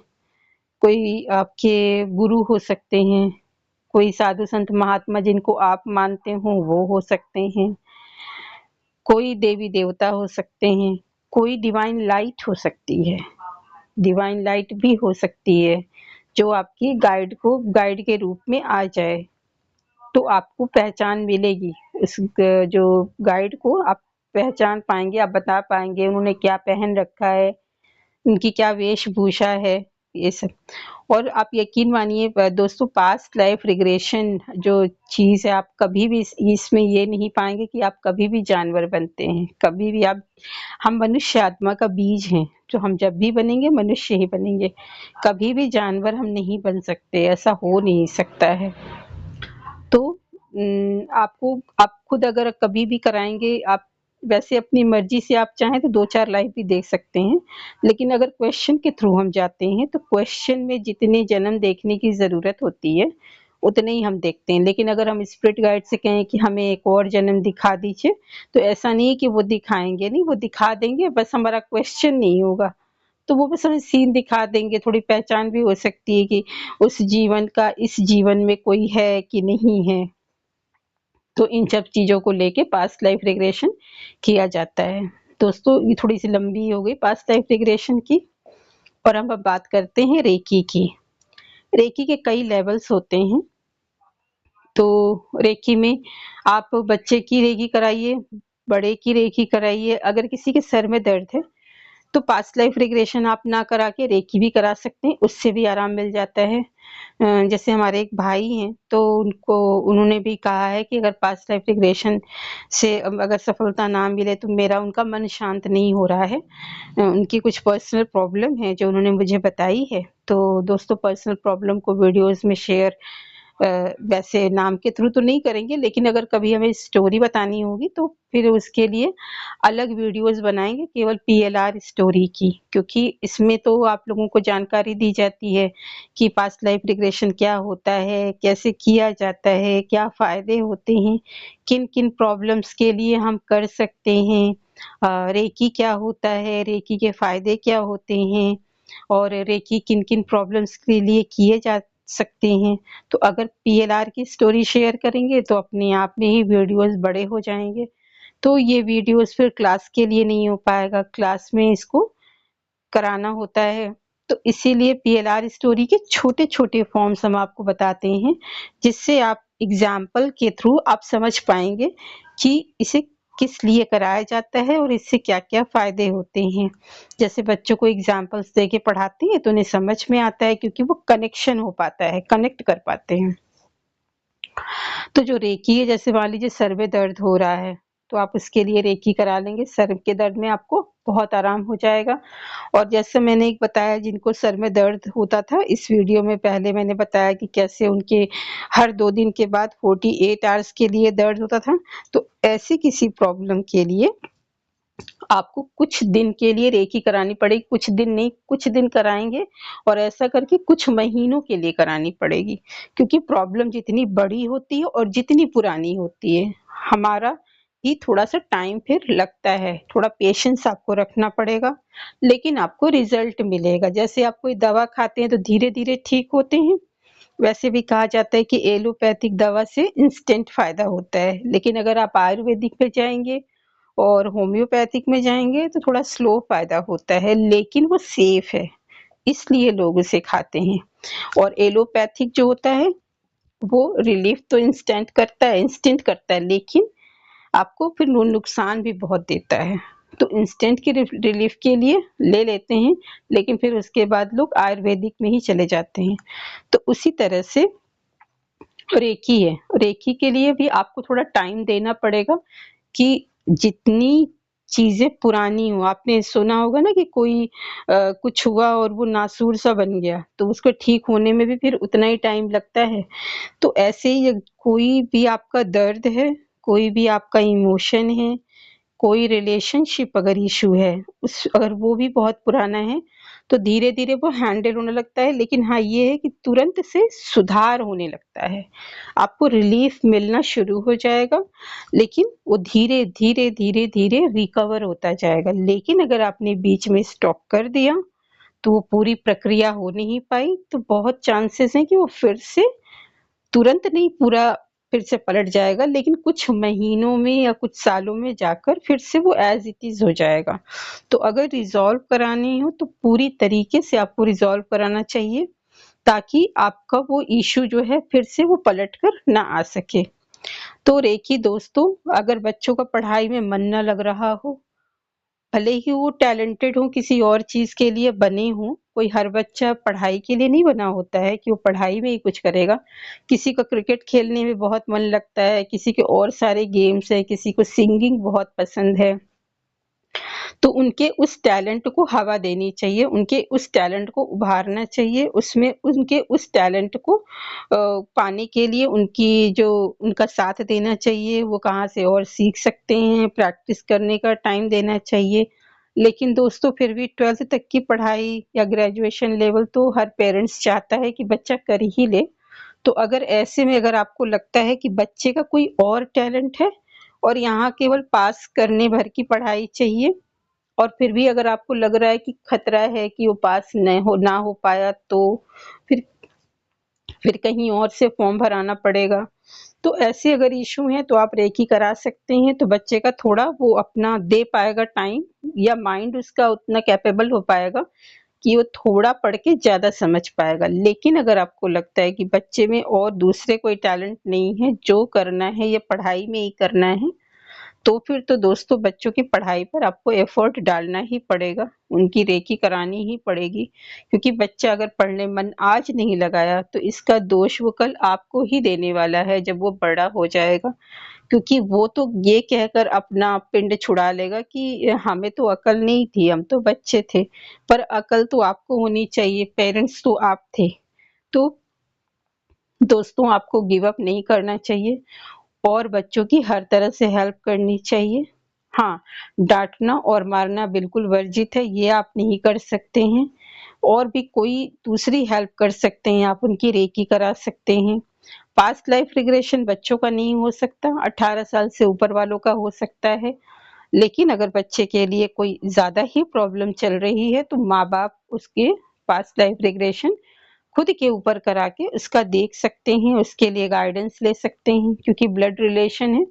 Speaker 1: कोई आपके गुरु हो सकते हैं, कोई साधु संत महात्मा जिनको आप मानते हो वो हो सकते हैं, कोई देवी देवता हो सकते हैं, कोई डिवाइन लाइट हो सकती है, डिवाइन लाइट भी हो सकती है जो आपकी गाइड को गाइड के रूप में आ जाए। तो आपको पहचान मिलेगी, उस जो गाइड को आप पहचान पाएंगे, आप बता पाएंगे उन्होंने क्या पहन रखा है, उनकी क्या वेशभूषा है, ये सब। और आप यकीन मानिए दोस्तों, पास्ट लाइफ रिग्रेशन जो चीज है, आप कभी भी इसमें ये नहीं पाएंगे कि आप कभी भी जानवर बनते हैं, कभी भी आप, हम मनुष्य आत्मा का बीज हैं, जो हम जब भी बनेंगे मनुष्य ही बनेंगे, कभी भी जानवर हम नहीं बन सकते, ऐसा हो नहीं सकता है। तो आपको, आप खुद अगर कभी भी कराएंगे, आप वैसे अपनी मर्जी से आप चाहें तो 2-4 लाइफ भी देख सकते हैं, लेकिन अगर क्वेश्चन के थ्रू हम जाते हैं तो क्वेश्चन में जितने जन्म देखने की जरूरत होती है उतने ही हम देखते हैं। लेकिन अगर हम स्पिरिट गाइड से कहें कि हमें एक और जन्म दिखा दीजिए, तो ऐसा नहीं है कि वो दिखाएंगे नहीं, वो दिखा देंगे, बस हमारा क्वेश्चन नहीं होगा, तो वो बस हमें सीन दिखा देंगे, थोड़ी पहचान भी हो सकती है कि उस जीवन का इस जीवन में कोई है कि नहीं है। तो इन सब चीज़ों को लेके पास्ट लाइफ रिग्रेशन किया जाता है। दोस्तों ये थोड़ी-सी लंबी हो गई पास्ट लाइफ रिग्रेशन की, और हम अब बात करते हैं रेकी की। रेकी के कई लेवल्स होते हैं। तो रेकी में आप बच्चे की रेकी कराइए, बड़े की रेकी कराइए। अगर किसी के सर में दर्द है तो पास्ट लाइफ रिग्रेशन आप ना करा के रेकी भी करा सकते हैं, उससे भी आराम मिल जाता है। जैसे हमारे एक भाई हैं, तो उन्होंने भी कहा है कि अगर पास्ट लाइफ रिग्रेशन से अगर सफलता ना मिले तो मेरा उनका मन शांत नहीं हो रहा है। उनकी कुछ पर्सनल प्रॉब्लम है जो उन्होंने मुझे बताई है। तो दोस्तों पर्सनल प्रॉब्लम को वीडियोज़ में शेयर वैसे नाम के थ्रू तो नहीं करेंगे, लेकिन अगर कभी हमें स्टोरी बतानी होगी तो फिर उसके लिए अलग वीडियोज़ बनाएँगे केवल पीएलआर स्टोरी की, क्योंकि इसमें तो आप लोगों को जानकारी दी जाती है कि पास्ट लाइफ रिग्रेशन क्या होता है, कैसे किया जाता है, क्या फ़ायदे होते हैं, किन-किन प्रॉब्लम्स के लिए हम कर सकते हैं, रेकी क्या होता है, रेकी के फ़ायदे क्या होते हैं और रेकी किन-किन प्रॉब्लम्स के लिए किए जा सकते हैं। तो अगर पीएलआर की स्टोरी शेयर करेंगे तो अपने आप में ही वीडियोज़ बड़े हो जाएँगे। तो ये वीडियोज़ फिर क्लास के लिए नहीं हो पाएगा, क्लास में इसको कराना होता है। तो इसीलिए पीएलआर स्टोरी के छोटे-छोटे फॉर्म्स हम आपको बताते हैं, जिससे आप एग्ज़ाम्पल के थ्रू आप समझ पाएँगे कि इसे किस लिए कराया जाता है और इससे क्या-क्या फ़ायदे होते हैं। जैसे बच्चों को एग्ज़ाम्पल्स देके पढ़ाते हैं तो उन्हें समझ में आता है, क्योंकि वो कनेक्शन हो पाता है, कनेक्ट कर पाते हैं। तो जो रेकी है, जैसे मान लीजिए सर में दर्द हो रहा है, तो आप उसके लिए रेकी करा लेंगे, सर के दर्द में आपको बहुत आराम हो जाएगा। और जैसे मैंने एक बताया जिनको सर में दर्द होता था, इस वीडियो में पहले मैंने बताया कि कैसे उनके हर 2 दिन के बाद 48 आवर्स के लिए दर्द होता था। तो ऐसी किसी प्रॉब्लम के लिए आपको कुछ दिन के लिए रेकी करानी पड़ेगी, कुछ दिन नहीं, कुछ दिन कराएँगे और ऐसा करके कुछ महीनों के लिए करानी पड़ेगी। क्योंकि प्रॉब्लम जितनी बड़ी होती है और जितनी पुरानी होती है, हमारा ही थोड़ा-सा टाइम फिर लगता है, थोड़ा पेशेंस आपको रखना पड़ेगा, लेकिन आपको रिज़ल्ट मिलेगा। जैसे आप कोई दवा खाते हैं तो धीरे-धीरे ठीक होते हैं, वैसे भी कहा जाता है कि एलोपैथिक दवा से इंस्टेंट फ़ायदा होता है, लेकिन अगर आप आयुर्वेदिक पे जाएँगे और होम्योपैथिक में जाएँगे तो थोड़ा स्लो फ़ायदा होता है, लेकिन वो सेफ है, इसलिए लोग उसे खाते हैं। और एलोपैथिक जो होता है, वो रिलीफ़ तो इंस्टेंट करता है, लेकिन आपको फिर नुकसान भी बहुत देता है। तो इंस्टेंट की रिलीफ़ के लिए ले लेते हैं, लेकिन फिर उसके बाद लोग आयुर्वेदिक में ही चले जाते हैं। तो उसी तरह से रेकी है, रेकी के लिए भी आपको थोड़ा टाइम देना पड़ेगा कि जितनी चीज़ें पुरानी हों, आपने सुना होगा ना कि कोई कुछ हुआ और वो नासूर सा बन गया, तो उसको ठीक होने में भी फिर उतना ही टाइम लगता है। तो ऐसे ही कोई भी आपका दर्द है, कोई भी आपका इमोशन है, कोई रिलेशनशिप अगर इश्यू है, उस अगर वो भी बहुत पुराना है, तो धीरे-धीरे वो हैंडल होने लगता है, लेकिन हाँ, ये है कि तुरंत से सुधार होने लगता है। आपको रिलीफ़ मिलना शुरू हो जाएगा, लेकिन वो धीरे-धीरे, धीरे-धीरे रिकवर होता जाएगा। लेकिन अगर आपने बीच में स्टॉप कर दिया, तो वो पूरी प्रक्रिया हो नहीं पाई, तो बहुत चांसेस हैं कि वो फिर से तुरंत नहीं पूरा फिर से पलट जाएगा, लेकिन कुछ महीनों में या कुछ सालों में जाकर फिर से वो एज़ इट इज़ हो जाएगा। तो अगर रिज़ॉल्व करानी हो तो पूरी तरीके से आपको रिज़ॉल्व कराना चाहिए, ताकि आपका वो इश्यू जो है फिर से वो पलट कर ना आ सके। तो रेकी दोस्तों, अगर बच्चों का पढ़ाई में मन ना लग रहा हो, भले ही वो टैलेंटेड हों, किसी और चीज़ के लिए बने हों, कोई हर बच्चा पढ़ाई के लिए नहीं बना होता है कि वो पढ़ाई में ही कुछ करेगा। किसी का क्रिकेट खेलने में बहुत मन लगता है, किसी के और सारे गेम्स हैं, किसी को सिंगिंग बहुत पसंद है। तो उनके उस टैलेंट को हवा देनी चाहिए, उनके उस टैलेंट को उभारना चाहिए, उसमें उनके उस टैलेंट को पाने के लिए उनका साथ देना चाहिए, वो कहाँ से और सीख सकते हैं, प्रैक्टिस करने का टाइम देना चाहिए। लेकिन दोस्तों फिर भी 12th तक की पढ़ाई या ग्रेजुएशन लेवल तो हर पेरेंट्स चाहता है कि बच्चा कर ही ले। तो अगर ऐसे में अगर आपको लगता है कि बच्चे का कोई और टैलेंट है और यहाँ केवल पास करने भर की पढ़ाई चाहिए और फिर भी अगर आपको लग रहा है कि खतरा है कि वो पास ना हो पाया, तो फिर फिर कहीं और से फॉर्म भराना पड़ेगा। तो ऐसे अगर इश्यू हैं तो आप रेकी करा सकते हैं, तो बच्चे का थोड़ा वो अपना दे पाएगा टाइम, या माइंड उसका उतना कैपेबल हो पाएगा कि वो थोड़ा पढ़ के ज़्यादा समझ पाएगा। लेकिन अगर आपको लगता है कि बच्चे में और दूसरे कोई टैलेंट नहीं है, जो करना है ये पढ़ाई में ही करना है, तो फिर तो दोस्तों बच्चों की पढ़ाई पर आपको एफर्ट डालना ही पड़ेगा, उनकी रेकी करानी ही पड़ेगी, क्योंकि बच्चा अगर पढ़ने मन आज नहीं लगाया तो इसका दोष वो कल आपको ही देने वाला है जब वो बड़ा हो जाएगा। क्योंकि वो तो ये कहकर अपना पिंड छुड़ा लेगा कि हमें तो अकल नहीं थी, हम तो बच्चे थे, पर अकल तो आपको होनी चाहिए, पेरेंट्स तो आप थे। तो दोस्तों आपको गिव अप नहीं करना चाहिए और बच्चों की हर तरह से हेल्प करनी चाहिए। हाँ, डाँटना और मारना बिल्कुल वर्जित है, ये आप नहीं कर सकते हैं। और भी कोई दूसरी हेल्प कर सकते हैं, आप उनकी रेकी करा सकते हैं। पास्ट लाइफ रिग्रेशन बच्चों का नहीं हो सकता, 18 साल से ऊपर वालों का हो सकता है। लेकिन अगर बच्चे के लिए कोई ज़्यादा ही प्रॉब्लम चल रही है, तो माँ-बाप उसके पास्ट लाइफ रिग्रेशन खुद के ऊपर करा के उसका देख सकते हैं, उसके लिए गाइडेंस ले सकते हैं, क्योंकि ब्लड रिलेशन है,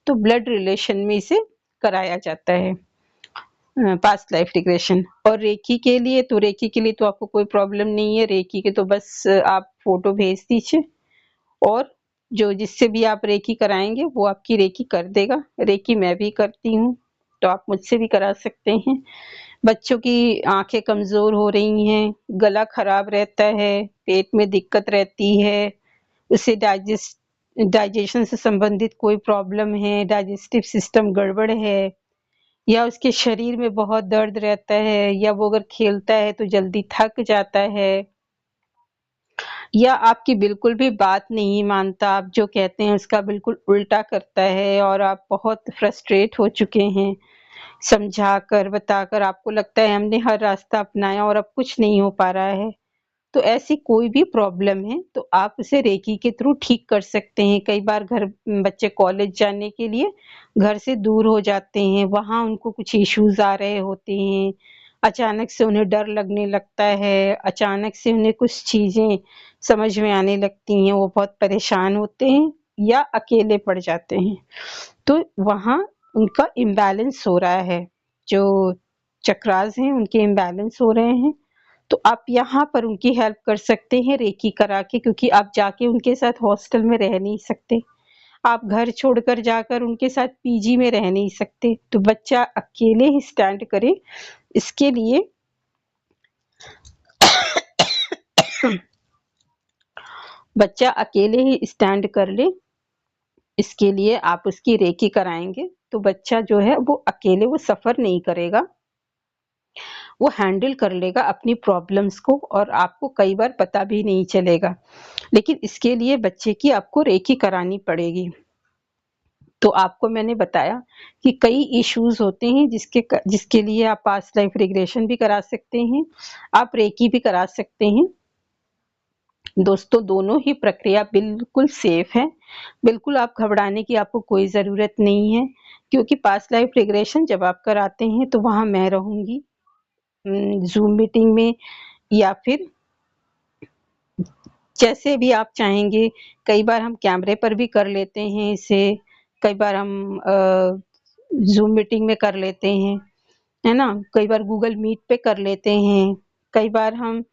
Speaker 1: तो ब्लड रिलेशन में इसे कराया जाता है पास्ट लाइफ रिग्रेशन। और रेकी के लिए तो आपको कोई प्रॉब्लम नहीं है, रेकी के तो बस आप फोटो भेज दीजिए और जो जिससे भी आप रेकी कराएंगे वो आपकी रेकी कर देगा। रेकी मैं भी करती हूँ, तो आप मुझसे भी करा सकते हैं। बच्चों की आंखें कमजोर हो रही हैं, गला खराब रहता है, पेट में दिक्कत रहती है, उसे डाइजेशन से संबंधित कोई प्रॉब्लम है, डाइजेस्टिव सिस्टम गड़बड़ है, या उसके शरीर में बहुत दर्द रहता है, या वो अगर खेलता है तो जल्दी थक जाता है, या आपकी बिल्कुल भी बात नहीं मानता, आप जो कहते हैं उसका बिल्कुल उल्टा करता है और आप बहुत फ्रस्ट्रेट हो चुके हैं, समझाकर बताकर आपको लगता है हमने हर रास्ता अपनाया और अब कुछ नहीं हो पा रहा है, तो ऐसी कोई भी प्रॉब्लम है तो आप उसे रेकी के थ्रू ठीक कर सकते हैं। कई बार बच्चे कॉलेज जाने के लिए घर से दूर हो जाते हैं, वहाँ उनको कुछ इश्यूज आ रहे होते हैं, अचानक से उन्हें डर लगने लगता है, अचानक से उन्हें कुछ चीजें समझ में आने लगती हैं, वो बहुत परेशान होते हैं या अकेले पड़ जाते हैं। तो वहाँ उनका इम्बैलेंस हो रहा है, जो चक्रास हैं उनके इम्बैलेंस हो रहे हैं, तो आप यहाँ पर उनकी हेल्प कर सकते हैं रेकी करा के, क्योंकि आप जाके उनके साथ हॉस्टल में रह नहीं सकते, आप घर छोड़कर जाकर उनके साथ पीजी में रह नहीं सकते, तो बच्चा अकेले ही स्टैंड करे, इसके लिए बच्चा अकेले ही स्टैंड कर ले, इसके लिए आप उसकी रेकी कराएंगे तो बच्चा जो है वो अकेले वो सफर नहीं करेगा, वो हैंडल कर लेगा अपनी प्रॉब्लम्स को और आपको कई बार पता भी नहीं चलेगा। लेकिन इसके लिए बच्चे की आपको रेकी करानी पड़ेगी। तो आपको मैंने बताया कि कई इश्यूज होते हैं जिसके लिए आप पास्ट लाइफ रिग्रेशन भी करा सकते हैं, आप रेकी भी करा सकते हैं। दोस्तों दोनों ही प्रक्रिया बिल्कुल सेफ है, बिल्कुल आप घबराने की आपको कोई ज़रूरत नहीं है, क्योंकि पास्ट लाइफ रिग्रेशन जब आप कराते हैं तो वहाँ मैं रहूँगी ज़ूम मीटिंग में, या फिर जैसे भी आप चाहेंगे। कई बार हम कैमरे पर भी कर लेते हैं इसे, कई बार हम ज़ूम मीटिंग में कर लेते हैं, है ना? कई बार गूगल मीट पे कर लेते हैं, कई बार हम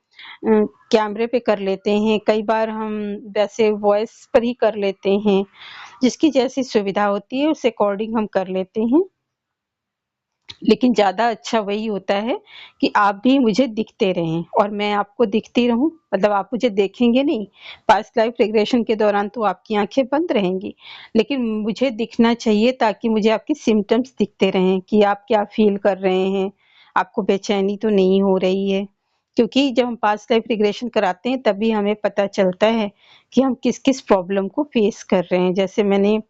Speaker 1: कैमरे पे कर लेते हैं, कई बार हम वैसे वॉइस पर ही कर लेते हैं, जिसकी जैसी सुविधा होती है उस अकॉर्डिंग हम कर लेते हैं। लेकिन ज़्यादा अच्छा वही होता है कि आप भी मुझे दिखते रहें और मैं आपको दिखती रहूं, मतलब आप मुझे देखेंगे नहीं, पास्ट लाइफ रिग्रेशन के दौरान तो आपकी आंखें बंद रहेंगी, लेकिन मुझे दिखना चाहिए ताकि मुझे आपके सिम्टम्स दिखते रहें कि आप क्या फील कर रहे हैं, आपको बेचैनी तो नहीं हो रही है। क्योंकि जब हम पास्ट लाइफ रिग्रेशन कराते हैं तभी हमें पता चलता है कि हम किस किस प्रॉब्लम को फेस कर रहे हैं। जैसे मैंने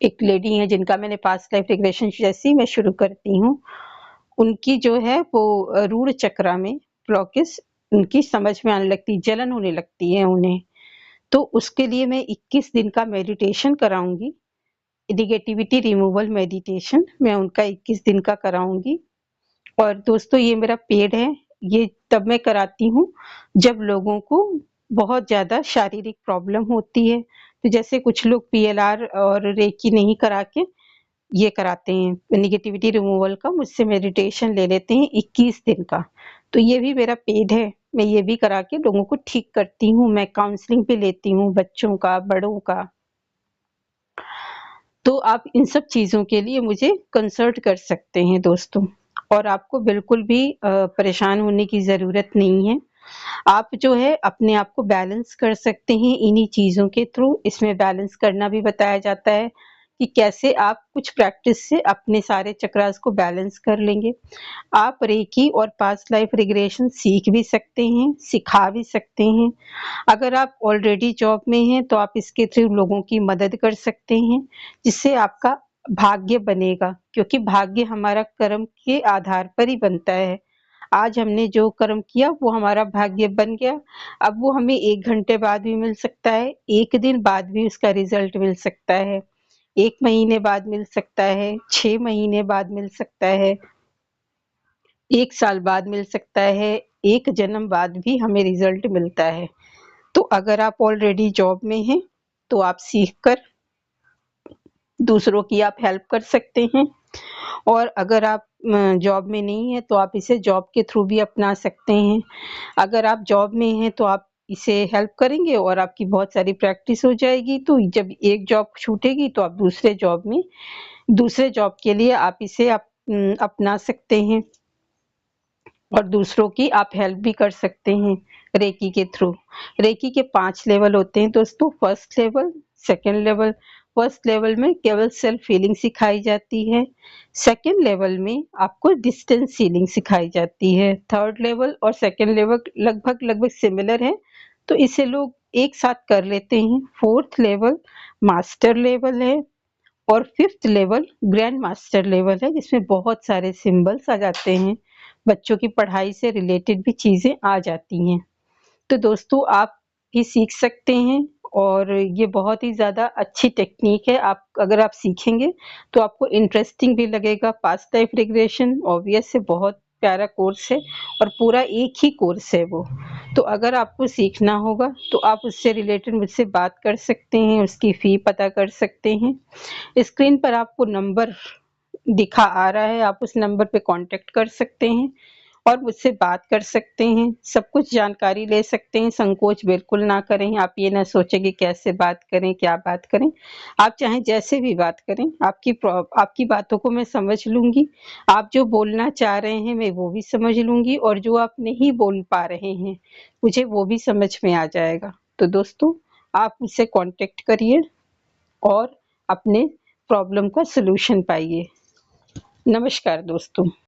Speaker 1: एक लेडी हैं जिनका मैंने पास्ट लाइफ रिग्रेशन जैसे ही मैं शुरू करती हूँ, उनकी जो है वो रूट चक्रा में ब्लॉकेज उनकी समझ में आने लगती, जलन होने लगती है उन्हें। तो उसके लिए मैं 21 दिन का मेडिटेशन कराऊँगी, नेगेटिविटी रिमूवल मेडिटेशन मैं उनका 21 दिन का कराऊँगी। और दोस्तों ये मेरा पेड है, ये तब मैं कराती हूँ जब लोगों को बहुत ज़्यादा शारीरिक प्रॉब्लम होती है। तो जैसे कुछ लोग पीएलआर और रेकी नहीं करा के ये कराते हैं नेगेटिविटी रिमूवल का, मुझसे मेडिटेशन ले लेते हैं 21 दिन का। तो ये भी मेरा पेड है, मैं ये भी करा के लोगों को ठीक करती हूँ, मैं काउंसलिंग भी लेती हूँ बच्चों का, बड़ों का। तो आप इन सब चीज़ों के लिए मुझे कंसल्ट कर सकते हैं दोस्तों, और आपको बिल्कुल भी परेशान होने की ज़रूरत नहीं है। आप जो है अपने आप को बैलेंस कर सकते हैं इन्हीं चीज़ों के थ्रू। इसमें बैलेंस करना भी बताया जाता है कि कैसे आप कुछ प्रैक्टिस से अपने सारे चक्रास को बैलेंस कर लेंगे। आप रेकी और पास्ट लाइफ रिग्रेशन सीख भी सकते हैं, सिखा भी सकते हैं। अगर आप ऑलरेडी जॉब में हैं तो आप इसके थ्रू लोगों की मदद कर सकते हैं, जिससे आपका भाग्य बनेगा, क्योंकि भाग्य हमारा कर्म के आधार पर ही बनता है। आज हमने जो कर्म किया वो हमारा भाग्य बन गया। अब वो हमें 1 घंटे बाद भी मिल सकता है, 1 दिन बाद भी उसका रिज़ल्ट मिल सकता है, 1 महीने बाद मिल सकता है, 6 महीने बाद मिल सकता है, 1 साल बाद मिल सकता है, 1 जन्म बाद भी हमें रिज़ल्ट मिलता है। तो अगर आप ऑलरेडी जॉब में हैं, तो आप सीख कर दूसरों की आप हेल्प कर सकते हैं, और अगर आप जॉब में नहीं हैं, तो आप इसे जॉब के थ्रू भी अपना सकते हैं। अगर आप जॉब में हैं, तो आप इसे हेल्प करेंगे और आपकी बहुत सारी प्रैक्टिस हो जाएगी, तो जब एक जॉब छूटेगी, तो आप दूसरे जॉब के लिए आप इसे अपना सकते हैं, और दूसरों की आप हेल्प भी कर सकते हैं रेकी के थ्रू। रेकी के 5 लेवल होते हैं दोस्तों, first level, second level. First level में केवल सेल्फ हीलिंग सिखाई जाती है, सेकंड लेवल में आपको डिस्टेंस हीलिंग सिखाई जाती है, थर्ड लेवल और सेकंड लेवल लगभग सिमिलर है, तो इसे लोग एक साथ कर लेते हैं। फोर्थ लेवल मास्टर लेवल है, और fifth level grand master level है, जिसमें बहुत सारे सिंबल्स आ जाते हैं, बच्चों की पढ़ाई से रिलेटेड भी चीज़ें आ जाती हैं। तो दोस्तों आप भी सीख सकते हैं, और ये बहुत ही ज़्यादा अच्छी टेक्निक है। आप अगर आप सीखेंगे तो आपको इंटरेस्टिंग भी लगेगा। पास्ट लाइफ रिग्रेशन ऑब्वियस है, बहुत प्यारा कोर्स है, और पूरा एक ही कोर्स है वो। तो अगर आपको सीखना होगा तो आप उससे रिलेटेड मुझसे बात कर सकते हैं, उसकी फ़ी पता कर सकते हैं। स्क्रीन पर आपको नंबर दिखा आ रहा है, आप उस नंबर पे कांटेक्ट कर सकते हैं और मुझसे बात कर सकते हैं, सब कुछ जानकारी ले सकते हैं। संकोच बिल्कुल ना करें, आप ये ना सोचें कि कैसे बात करें, क्या बात करें। आप चाहें जैसे भी बात करें, आपकी बातों को मैं समझ लूँगी। आप जो बोलना चाह रहे हैं मैं वो भी समझ लूँगी, और जो आप नहीं बोल पा रहे हैं मुझे वो भी समझ में आ जाएगा। तो दोस्तों आप मुझसे कांटेक्ट करिए और अपने प्रॉब्लम का सॉल्यूशन पाइए। नमस्कार दोस्तों।